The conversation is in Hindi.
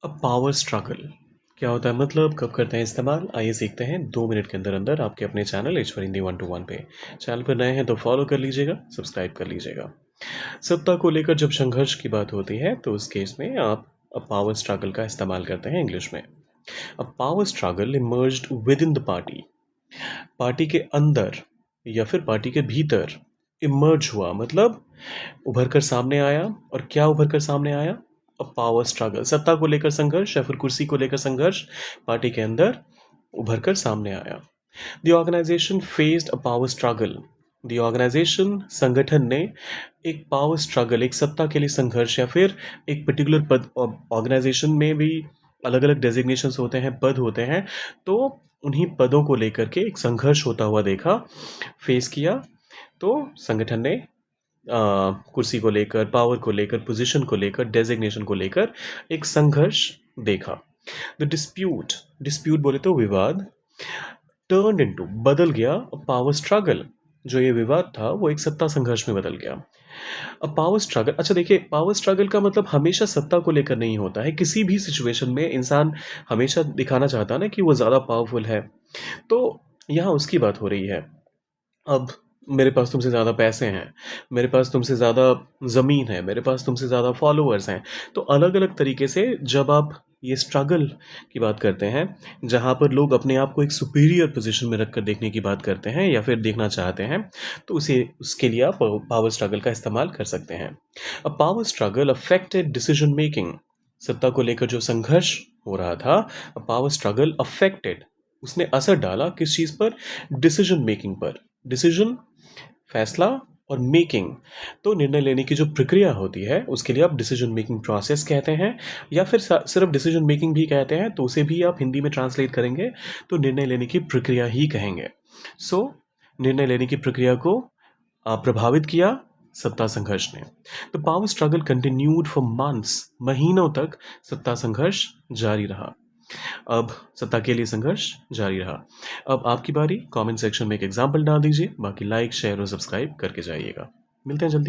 अब पावर स्ट्रगल क्या होता है, मतलब कब करते हैं इस्तेमाल, आइए सीखते हैं 2 मिनट के अंदर अंदर आपके अपने channel H for Hindi 1 to 1 पे। चैनल पर नए हैं तो फॉलो कर लीजिएगा, सब्सक्राइब कर लीजिएगा। सत्ता को लेकर जब संघर्ष की बात होती है तो उस केस में आप पावर स्ट्रगल का इस्तेमाल करते हैं इंग्लिश में। अब power struggle emerged with in the party, party के अंदर या फिर पार्टी के भीतर इमर्ज हुआ, मतलब उभर कर सामने आया। और क्या उभर कर सामने आया? अ पावर स्ट्रगल, सत्ता को लेकर संघर्ष या फिर कुर्सी को लेकर संघर्ष पार्टी के अंदर उभर कर सामने आया। The organisation faced a power struggle, the organisation संगठन ने एक पावर स्ट्रगल, एक सत्ता के लिए संघर्ष, या फिर एक पर्टिकुलर पद, ऑर्गेनाइजेशन में भी अलग अलग डेजिग्नेशंस होते हैं, पद होते हैं, तो उन्हीं पदों को लेकर के एक संघर्ष होता हुआ देखा, फेस किया। तो संगठन ने कुर्सी को लेकर, पावर को लेकर, पोजीशन को लेकर, डेजिग्नेशन को लेकर एक संघर्ष देखा। द डिस्प्यूट, डिस्प्यूट बोले तो विवाद, टर्न इनटू बदल गया पावर स्ट्रगल, जो ये विवाद था वो एक सत्ता संघर्ष में बदल गया। अब पावर स्ट्रगल, अच्छा देखिए, पावर स्ट्रगल का मतलब हमेशा सत्ता को लेकर नहीं होता है। किसी भी सिचुएशन में इंसान हमेशा दिखाना चाहता है ना कि वो ज़्यादा पावरफुल है, तो यहाँ उसकी बात हो रही है। अब मेरे पास तुमसे ज़्यादा पैसे हैं, मेरे पास तुमसे ज़्यादा ज़मीन है, मेरे पास तुमसे ज़्यादा फॉलोअर्स हैं। तो अलग-अलग तरीके से जब आप ये स्ट्रगल की बात करते हैं, जहाँ पर लोग अपने आप को एक सुपीरियर पोज़ीशन में रखकर देखने की बात करते हैं या फिर देखना चाहते हैं, तो उसके लिए आप पावर स्ट्रगल का इस्तेमाल कर सकते हैं। अब power struggle affected decision making, सत्ता को लेकर जो संघर्ष हो रहा था, पावर स्ट्रगल अफेक्टेड, उसने असर डाला किस चीज़ पर? डिसीजन मेकिंग पर। डिसीजन, फैसला, और मेकिंग, तो निर्णय लेने की जो प्रक्रिया होती है उसके लिए आप डिसीजन मेकिंग प्रोसेस कहते हैं, या फिर सिर्फ डिसीजन मेकिंग भी कहते हैं, तो उसे भी आप हिंदी में ट्रांसलेट करेंगे तो निर्णय लेने की प्रक्रिया ही कहेंगे। सो निर्णय लेने की प्रक्रिया को प्रभावित किया सत्ता संघर्ष ने। The power struggle continued for months, महीनों तक सत्ता संघर्ष जारी रहा। अब सत्ता के लिए संघर्ष जारी रहा। अब आपकी बारी, कमेंट सेक्शन में एक एग्जाम्पल डाल दीजिए, बाकी लाइक, शेयर और सब्सक्राइब करके जाइएगा। मिलते हैं जल्दी।